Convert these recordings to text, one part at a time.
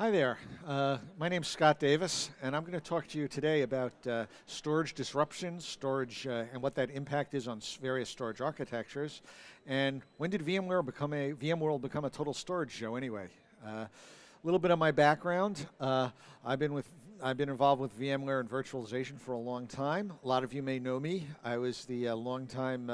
Hi there. My name's Scott Davis, and I'm going to talk to you today about storage disruptions, storage, and what that impact is on various storage architectures. And when did VMworld become a total storage show anyway? A little bit of my background. I've been involved with VMware and virtualization for a long time. A lot of you may know me. I was the longtime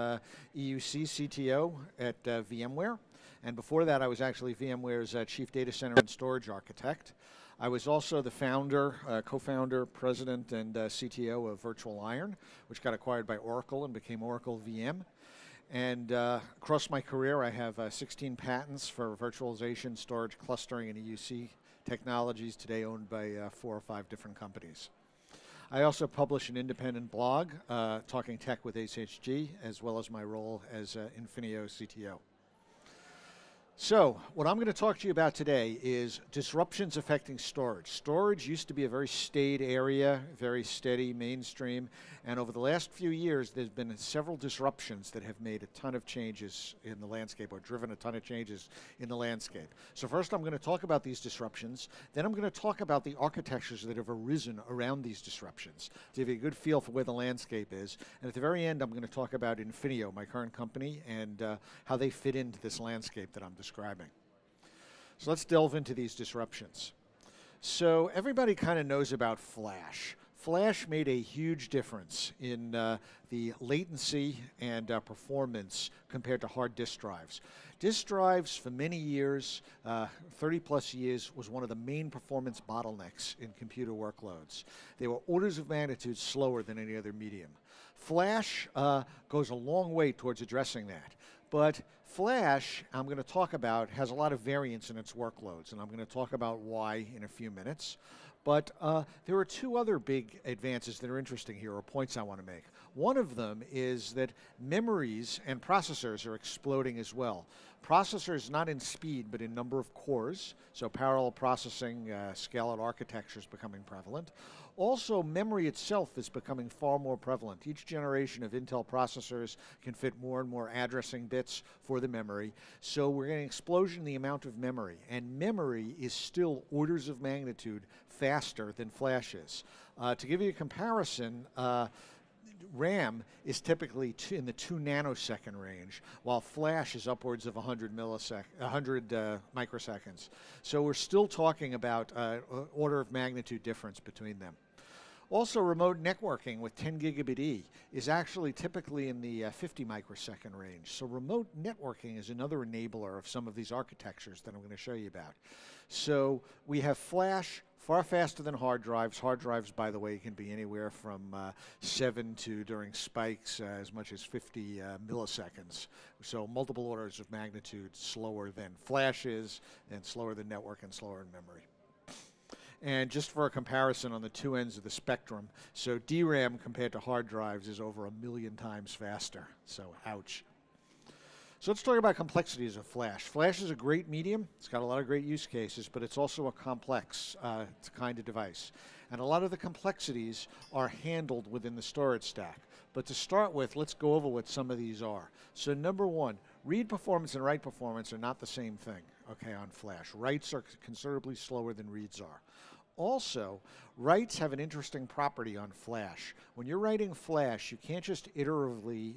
EUC CTO at VMware. And before that, I was actually VMware's chief data center and storage architect. I was also the founder, co-founder, president, and CTO of Virtual Iron, which got acquired by Oracle and became Oracle VM. And across my career, I have 16 patents for virtualization, storage, clustering, and EUC technologies, today owned by 4 or 5 different companies. I also publish an independent blog, Talking Tech with HHG, as well as my role as Infinio CTO. So, what I'm going to talk to you about today is disruptions affecting storage. Storage used to be a very staid area, very steady, mainstream, and over the last few years there's been several disruptions that have made a ton of changes in the landscape, or driven a ton of changes in the landscape. So first I'm going to talk about these disruptions, then I'm going to talk about the architectures that have arisen around these disruptions, to give you a good feel for where the landscape is, and at the very end I'm going to talk about Infinio, my current company, and how they fit into this landscape that I'm describing. So let's delve into these disruptions. So everybody kind of knows about Flash. Flash made a huge difference in the latency and performance compared to hard disk drives. Disk drives for many years, 30 plus years, was one of the main performance bottlenecks in computer workloads. They were orders of magnitude slower than any other medium. Flash goes a long way towards addressing that. But Flash, I'm going to talk about, has a lot of variance in its workloads, and I'm going to talk about why in a few minutes. But there are 2 other big advances that are interesting here, or points I want to make. One of them is that memories and processors are exploding as well. Processors not in speed, but in number of cores, so parallel processing, scale-out architecture is becoming prevalent. Also, memory itself is becoming far more prevalent. Each generation of Intel processors can fit more and more addressing bits for the memory, so we're getting an explosion in the amount of memory, and memory is still orders of magnitude faster than Flash is. To give you a comparison, RAM is typically in the 2 nanosecond range, while Flash is upwards of 100 microseconds. So we're still talking about order of magnitude difference between them. Also, remote networking with 10 gigabit E is actually typically in the 50 microsecond range. So remote networking is another enabler of some of these architectures that I'm going to show you about. So we have Flash, far faster than hard drives. Hard drives, by the way, can be anywhere from 7 to, during spikes, as much as 50 milliseconds. So multiple orders of magnitude slower than Flash is, and slower than network, and slower in memory. And just for a comparison on the 2 ends of the spectrum, so DRAM compared to hard drives is over 1 million times faster, so ouch. So let's talk about complexities of Flash. Flash is a great medium. It's got a lot of great use cases, but it's also a complex kind of device. And a lot of the complexities are handled within the storage stack. But to start with, let's go over what some of these are. So number 1, read performance and write performance are not the same thing, okay, on Flash. Writes are considerably slower than reads are. Also, writes have an interesting property on Flash. When you're writing Flash, you can't just iteratively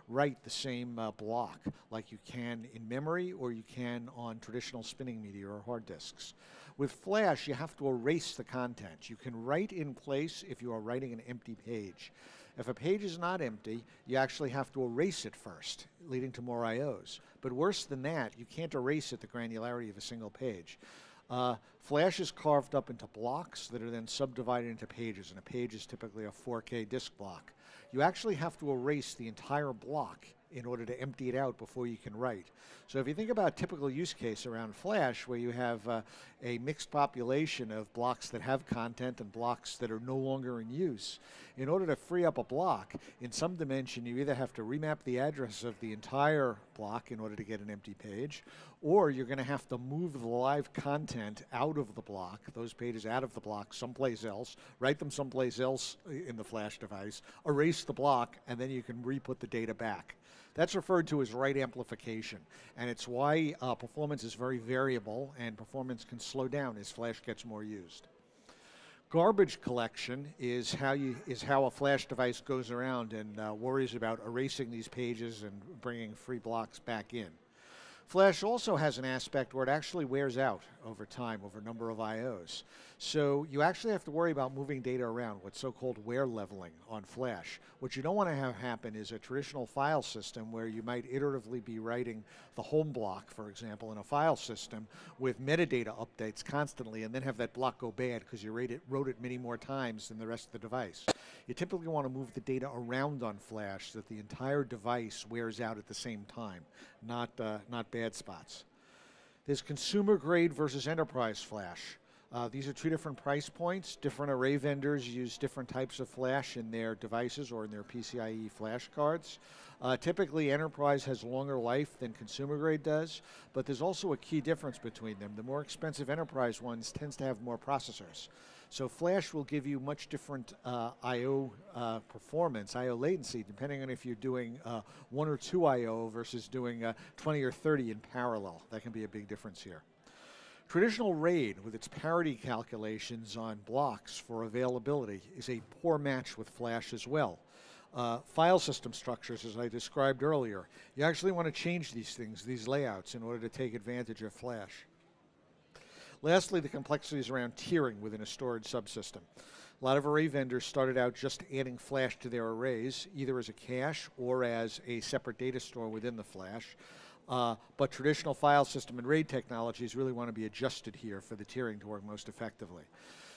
write the same block like you can in memory or you can on traditional spinning media or hard disks. With Flash, you have to erase the content. You can write in place if you are writing an empty page. If a page is not empty, you actually have to erase it first, leading to more IOs. But worse than that, you can't erase at the granularity of a single page. Flash is carved up into blocks that are then subdivided into pages, and a page is typically a 4K disk block. You actually have to erase the entire block in order to empty it out before you can write. So if you think about a typical use case around Flash, where you have a mixed population of blocks that have content and blocks that are no longer in use, in order to free up a block, in some dimension you either have to remap the address of the entire block in order to get an empty page, or you're going to have to move the live content out of the block, those pages out of the block someplace else, write them someplace else in the Flash device, erase the block, and then you can re-put the data back. That's referred to as write amplification, and it's why performance is very variable, and performance can slow down as flash gets more used. Garbage collection is how a flash device goes around and worries about erasing these pages and bringing free blocks back in. Flash also has an aspect where it actually wears out over time, over a number of IOs. So you actually have to worry about moving data around, what's so-called wear leveling on flash. What you don't want to have happen is a traditional file system where you might iteratively be writing the home block, for example, in a file system with metadata updates constantly, and then have that block go bad because you wrote it many more times than the rest of the device. You typically want to move the data around on flash so that the entire device wears out at the same time, not bad spots. There's consumer grade versus enterprise flash. These are two different price points. Different array vendors use different types of flash in their devices or in their PCIe flash cards. Typically, enterprise has longer life than consumer grade does, but there's also a key difference between them. The more expensive enterprise ones tends to have more processors. So flash will give you much different I/O performance, I/O latency, depending on if you're doing 1 or 2 I/O versus doing 20 or 30 in parallel. That can be a big difference here. Traditional RAID, with its parity calculations on blocks for availability, is a poor match with flash as well. File system structures, as I described earlier, you actually want to change these things, these layouts, in order to take advantage of flash. Lastly, the complexities around tiering within a storage subsystem. A lot of array vendors started out just adding flash to their arrays, either as a cache or as a separate data store within the flash. But traditional file system and RAID technologies really want to be adjusted here for the tiering to work most effectively.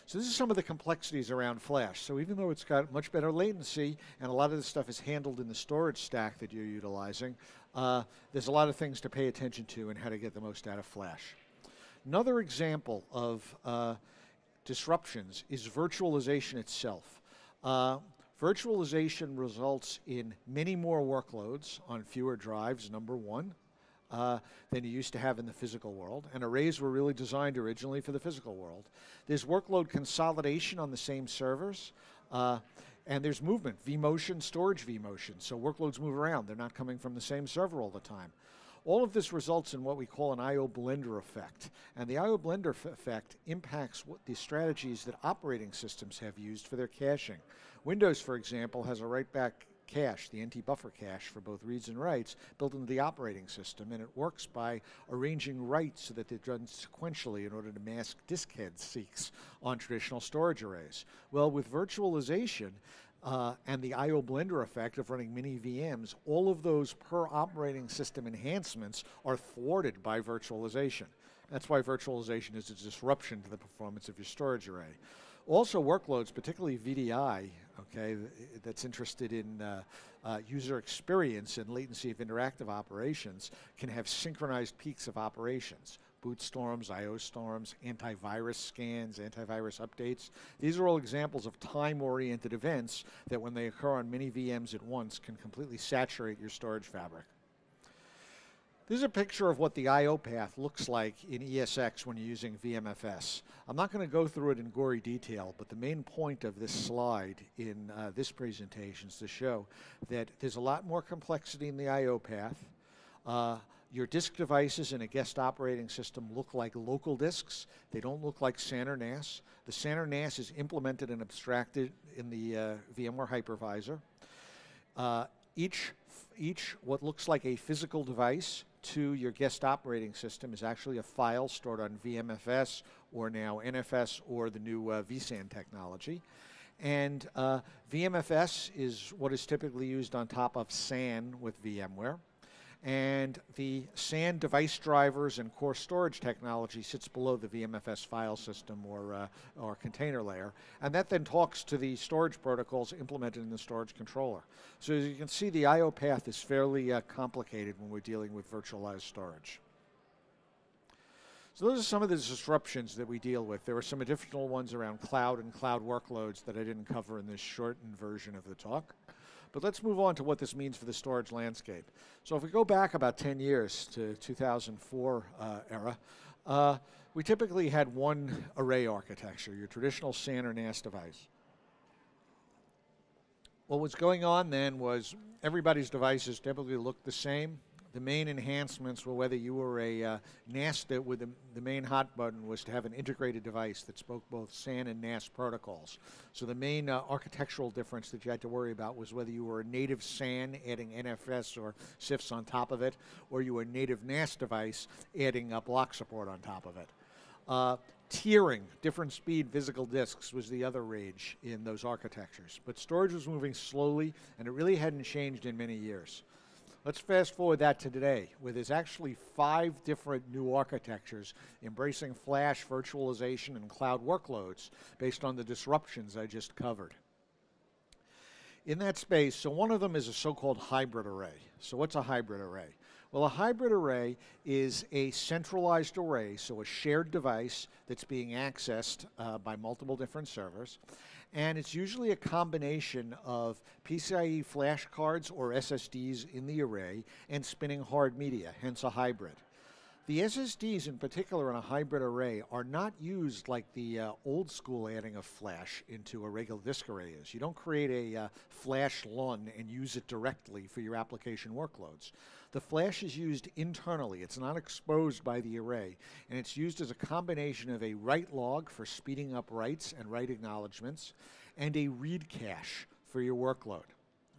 So this is some of the complexities around flash. So even though it's got much better latency and a lot of this stuff is handled in the storage stack that you're utilizing, there's a lot of things to pay attention to and how to get the most out of flash. Another example of disruptions is virtualization itself. Virtualization results in many more workloads on fewer drives, number one, than you used to have in the physical world. And arrays were really designed originally for the physical world. There's workload consolidation on the same servers. And there's movement, vMotion, storage vMotion. So workloads move around. They're not coming from the same server all the time. All of this results in what we call an I/O blender effect. And the I/O blender effect impacts the strategies that operating systems have used for their caching. Windows, for example, has a write-back cache, the NT buffer cache for both reads and writes, built into the operating system, and it works by arranging writes so that they're done sequentially in order to mask disk head seeks on traditional storage arrays. Well, with virtualization and the I/O blender effect of running mini VMs, all of those per operating system enhancements are thwarted by virtualization. That's why virtualization is a disruption to the performance of your storage array. Also, workloads, particularly VDI, okay, that's interested in user experience and latency of interactive operations, can have synchronized peaks of operations. Boot storms, I/O storms, antivirus scans, antivirus updates. These are all examples of time-oriented events that, when they occur on many VMs at once, can completely saturate your storage fabric. This is a picture of what the I/O path looks like in ESX when you're using VMFS. I'm not going to go through it in gory detail, but the main point of this slide in this presentation is to show that there's a lot more complexity in the I/O path. Your disk devices in a guest operating system look like local disks. They don't look like SAN or NAS. The SAN or NAS is implemented and abstracted in the VMware hypervisor. Each what looks like a physical device to your guest operating system is actually a file stored on VMFS or now NFS or the new vSAN technology. And VMFS is what is typically used on top of SAN with VMware. And the SAN device drivers and core storage technology sits below the VMFS file system or container layer. And that then talks to the storage protocols implemented in the storage controller. So as you can see, the I/O path is fairly complicated when we're dealing with virtualized storage. So those are some of the disruptions that we deal with. There are some additional ones around cloud and cloud workloads that I didn't cover in this shortened version of the talk. But let's move on to what this means for the storage landscape. So if we go back about 10 years to 2004 era, we typically had one array architecture, your traditional SAN or NAS device. what was going on then was everybody's devices typically looked the same. The main enhancements were whether you were a NAS, with the main hot button was to have an integrated device that spoke both SAN and NAS protocols. So the main architectural difference that you had to worry about was whether you were a native SAN adding NFS or CIFS on top of it, or you were a native NAS device adding block support on top of it. Tiering, different speed physical disks was the other rage in those architectures. But storage was moving slowly, and it really hadn't changed in many years. Let's fast forward that to today, where there's actually 5 different new architectures embracing flash, virtualization, and cloud workloads based on the disruptions I just covered. In that space, so one of them is a so-called hybrid array. So what's a hybrid array? Well, a hybrid array is a centralized array, so a shared device that's being accessed by multiple different servers. And it's usually a combination of PCIe flash cards or SSDs in the array and spinning hard media, hence a hybrid. The SSDs in particular in a hybrid array are not used like the old school adding of flash into a regular disk array is. You don't create a flash LUN and use it directly for your application workloads. The flash is used internally. It's not exposed by the array, and it's used as a combination of a write log for speeding up writes and write acknowledgments, and a read cache for your workload.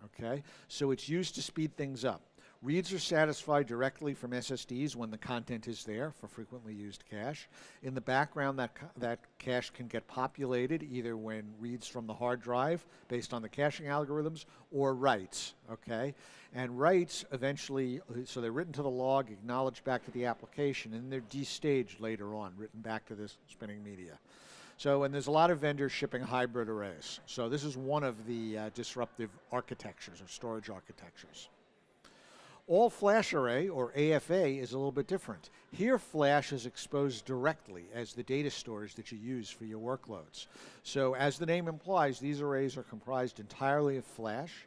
Okay? So it's used to speed things up. Reads are satisfied directly from SSDs when the content is there for frequently used cache. In the background, that cache can get populated either when reads from the hard drive based on the caching algorithms or writes, okay? And writes eventually, so they're written to the log, acknowledged back to the application, and they're destaged later on, written back to this spinning media. So, and there's a lot of vendors shipping hybrid arrays. So this is one of the disruptive architectures or storage architectures. All flash array, or AFA, is a little bit different. Here, flash is exposed directly as the data storage that you use for your workloads. So as the name implies, these arrays are comprised entirely of flash.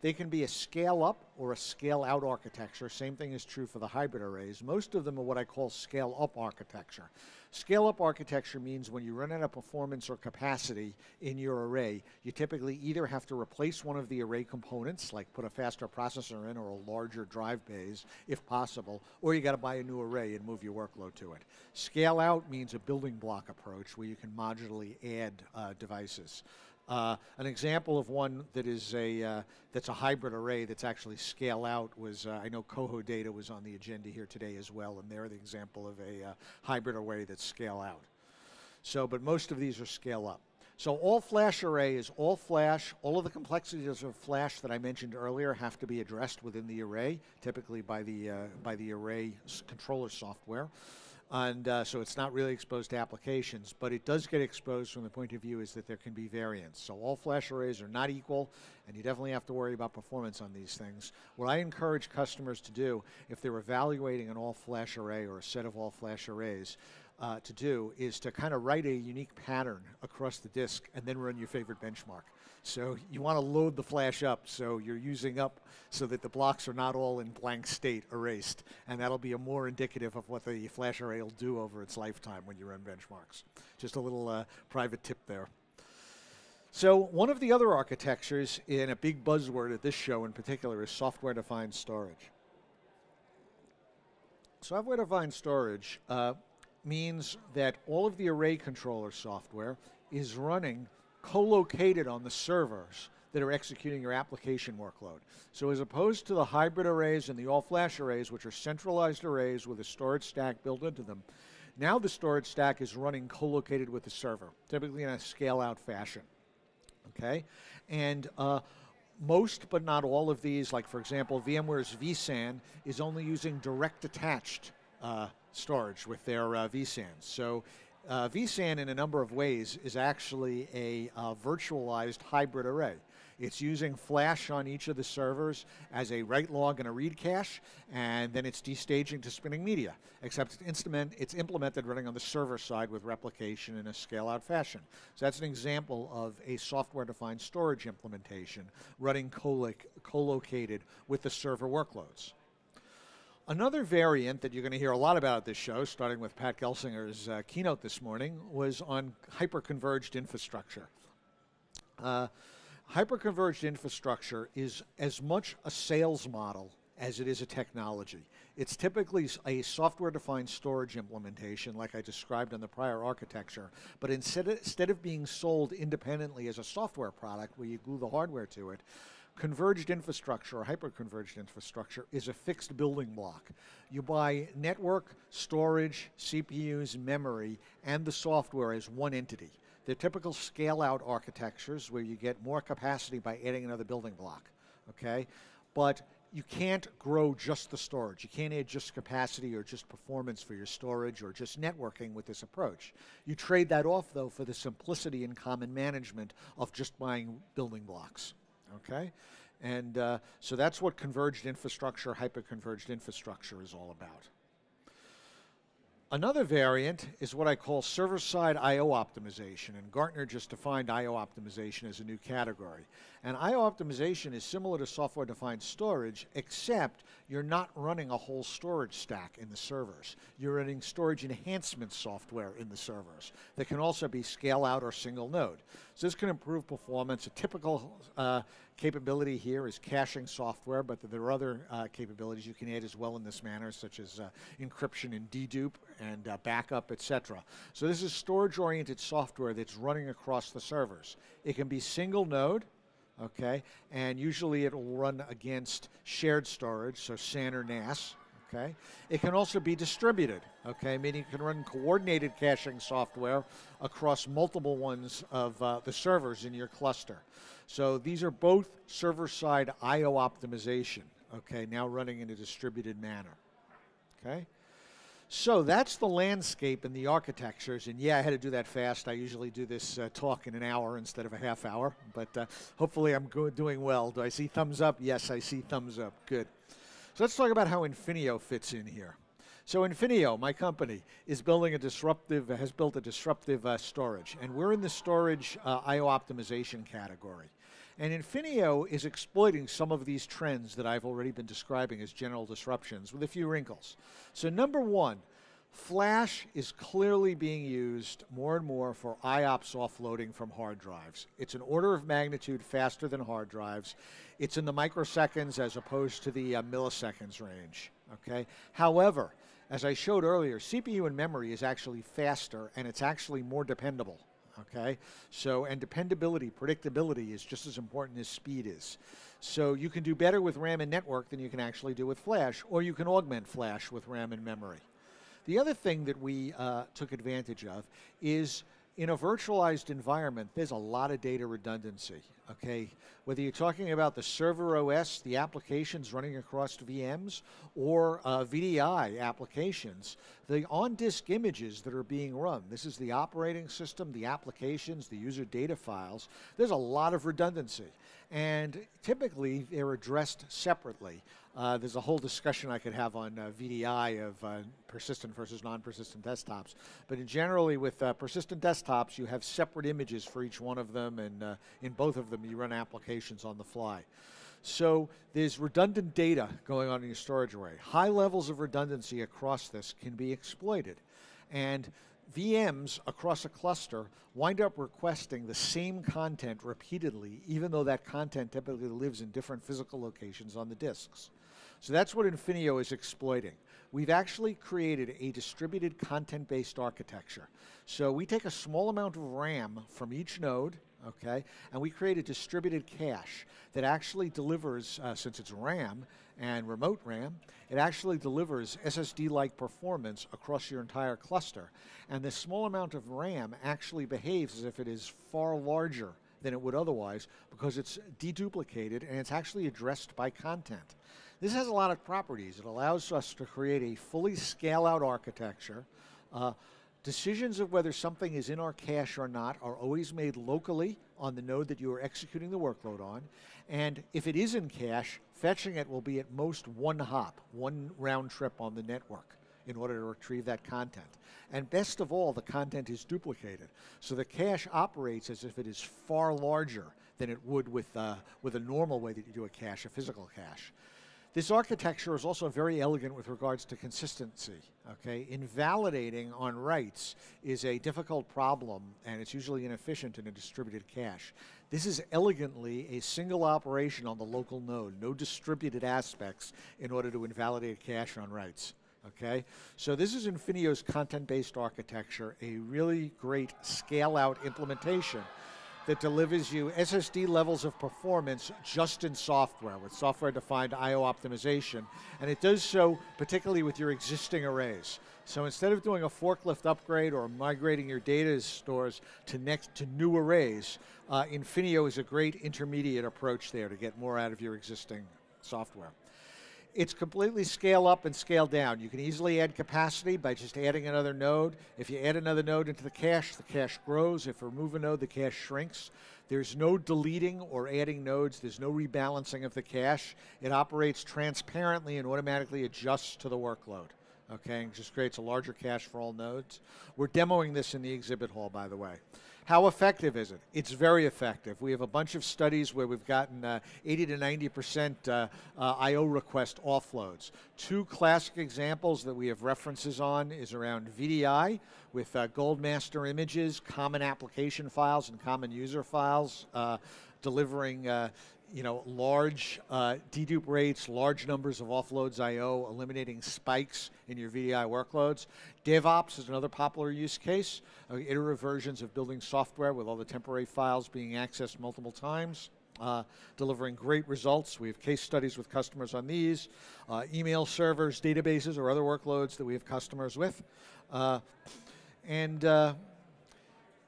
They can be a scale-up or a scale-out architecture. Same thing is true for the hybrid arrays. Most of them are what I call scale-up architecture. Scale-up architecture means when you run out of performance or capacity in your array, you typically either have to replace one of the array components, like put a faster processor in or a larger drive bays, if possible, or you got to buy a new array and move your workload to it. Scale-out means a building block approach where you can modularly add devices. An example of one that is that's a hybrid array that's actually scale out was, I know Coho Data was on the agenda here today as well, and they're the example of a hybrid array that's scale out. So, but most of these are scale up. So all flash array is all flash. All of the complexities of flash that I mentioned earlier have to be addressed within the array, typically by the array controller software. And so it's not really exposed to applications, but it does get exposed from the point of view is that there can be variance. So all flash arrays are not equal, and you definitely have to worry about performance on these things. What I encourage customers to do, if they're evaluating an all-flash array or a set of all-flash arrays, to do is to kind of write a unique pattern across the disk and then run your favorite benchmark. So you want to load the flash up so you're using up so that the blocks are not all in blank state erased, and that'll be a more indicative of what the flash array will do over its lifetime when you run benchmarks. Just a little private tip there. So one of the other architectures in a big buzzword at this show in particular is software-defined storage. Software-defined storage means that all of the array controller software is running co-located on the servers that are executing your application workload. So as opposed to the hybrid arrays and the all-flash arrays, which are centralized arrays with a storage stack built into them, now the storage stack is running co-located with the server, typically in a scale-out fashion. Okay? And most but not all of these, like for example, VMware's vSAN is only using direct attached storage with their vSANs. So vSAN in a number of ways is actually a virtualized hybrid array. It's using flash on each of the servers as a write log and a read cache, and then it's destaging to spinning media, except it's implemented running on the server side with replication in a scale-out fashion. So that's an example of a software-defined storage implementation running co-located with the server workloads. Another variant that you're going to hear a lot about at this show, starting with Pat Gelsinger's keynote this morning, was on hyper-converged infrastructure. Hyperconverged infrastructure is as much a sales model as it is a technology. It's typically a software-defined storage implementation like I described on the prior architecture, but instead of being sold independently as a software product where you glue the hardware to it, converged infrastructure or hyperconverged infrastructure is a fixed building block. You buy network, storage, CPUs, memory, and the software as one entity. They're typical scale-out architectures where you get more capacity by adding another building block, okay? But you can't grow just the storage. You can't add just capacity or just performance for your storage or just networking with this approach. You trade that off, though, for the simplicity and common management of just buying building blocks, okay? And so that's what converged infrastructure, hyperconverged infrastructure is all about. Another variant is what I call server-side I/O optimization, and Gartner just defined I/O optimization as a new category. And I/O optimization is similar to software-defined storage, except you're not running a whole storage stack in the servers. You're running storage enhancement software in the servers that can also be scale-out or single node. So this can improve performance. A typical capability here is caching software, but there are other capabilities you can add as well in this manner, such as encryption and dedupe and backup, etc. So this is storage-oriented software that's running across the servers. It can be single node, okay, and usually it will run against shared storage, so SAN or NAS, okay. It can also be distributed, okay, meaning you can run coordinated caching software across multiple ones of the servers in your cluster. So these are both server-side I/O optimization, okay, now running in a distributed manner, okay. So that's the landscape and the architectures, and yeah, I had to do that fast. I usually do this talk in an hour instead of a half hour, but hopefully I'm doing well. Do I see thumbs up? Yes, I see thumbs up. Good. So let's talk about how Infinio fits in here. So Infinio, my company, is building a disruptive, has built a disruptive storage, and we're in the storage I/O optimization category. And Infinio is exploiting some of these trends that I've already been describing as general disruptions with a few wrinkles. So number one, flash is clearly being used more and more for IOPS offloading from hard drives. It's an order of magnitude faster than hard drives. It's in the microseconds as opposed to the milliseconds range, okay? However, as I showed earlier, CPU and memory is actually faster and it's actually more dependable. Okay, so, and dependability, predictability is just as important as speed is. So you can do better with RAM and network than you can actually do with flash, or you can augment flash with RAM and memory. The other thing that we took advantage of is in a virtualized environment, there's a lot of data redundancy, okay? Whether you're talking about the server OS, the applications running across VMs, or VDI applications, the on-disk images that are being run, this is the operating system, the applications, the user data files, there's a lot of redundancy. And typically, they're addressed separately. There's a whole discussion I could have on VDI of persistent versus non-persistent desktops. But generally, with persistent desktops, you have separate images for each one of them, and in both of them, you run applications on the fly. So there's redundant data going on in your storage array. High levels of redundancy across this can be exploited. And VMs across a cluster wind up requesting the same content repeatedly, even though that content typically lives in different physical locations on the disks. So that's what Infinio is exploiting. We've actually created a distributed content-based architecture. So we take a small amount of RAM from each node, okay, and we create a distributed cache that actually delivers, since it's RAM and remote RAM, it actually delivers SSD-like performance across your entire cluster. And this small amount of RAM actually behaves as if it is far larger than it would otherwise because it's deduplicated and it's actually addressed by content. This has a lot of properties. It allows us to create a fully scale-out architecture. Decisions of whether something is in our cache or not are always made locally on the node that you are executing the workload on. And if it is in cache, fetching it will be at most one hop, one round trip on the network in order to retrieve that content. And best of all, the content is duplicated. So the cache operates as if it is far larger than it would with a normal way that you do a cache, a physical cache. This architecture is also very elegant with regards to consistency. Okay, invalidating on writes is a difficult problem, and it's usually inefficient in a distributed cache. This is elegantly a single operation on the local node, no distributed aspects in order to invalidate a cache on writes. Okay, so this is Infinio's content-based architecture, a really great scale-out implementation that delivers you SSD levels of performance just in software, with software-defined I/O optimization, and it does so particularly with your existing arrays. So instead of doing a forklift upgrade or migrating your data stores to new arrays, Infinio is a great intermediate approach there to get more out of your existing software. It's completely scale up and scale down. You can easily add capacity by just adding another node. If you add another node into the cache grows. If you remove a node, the cache shrinks. There's no deleting or adding nodes. There's no rebalancing of the cache. It operates transparently and automatically adjusts to the workload. Okay, and just creates a larger cache for all nodes. We're demoing this in the exhibit hall, by the way. How effective is it? It's very effective. We have a bunch of studies where we've gotten 80 to 90% I/O request offloads. Two classic examples that we have references on is around VDI with gold master images, common application files, and common user files, delivering large dedupe rates, large numbers of offloads I/O, eliminating spikes in your VDI workloads. DevOps is another popular use case, iterative versions of building software with all the temporary files being accessed multiple times, delivering great results. We have case studies with customers on these, email servers, databases, or other workloads that we have customers with.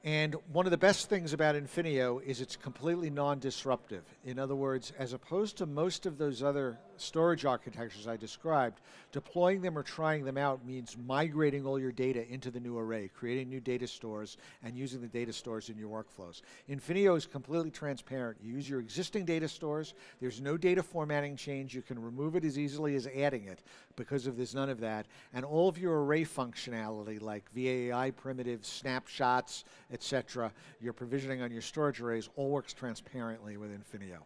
And one of the best things about Infinio is it's completely non-disruptive. In other words, as opposed to most of those other storage architectures I described, deploying them or trying them out means migrating all your data into the new array, creating new data stores, and using the data stores in your workflows. Infinio is completely transparent. You use your existing data stores. There's no data formatting change. You can remove it as easily as adding it because there's none of that. And all of your array functionality, like VAI primitives, snapshots, etc., your provisioning on your storage arrays, all works transparently with Infinio.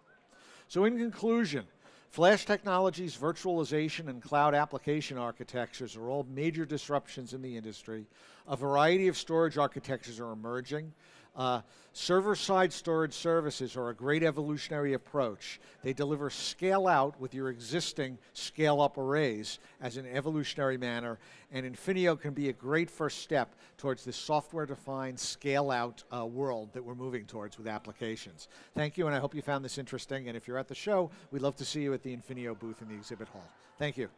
So in conclusion, flash technologies, virtualization, and cloud application architectures are all major disruptions in the industry. A variety of storage architectures are emerging. Server-side storage services are a great evolutionary approach. They deliver scale-out with your existing scale-up arrays as an evolutionary manner, and Infinio can be a great first step towards this software-defined scale-out world that we're moving towards with applications. Thank you, and I hope you found this interesting, and if you're at the show, we'd love to see you at the Infinio booth in the exhibit hall. Thank you.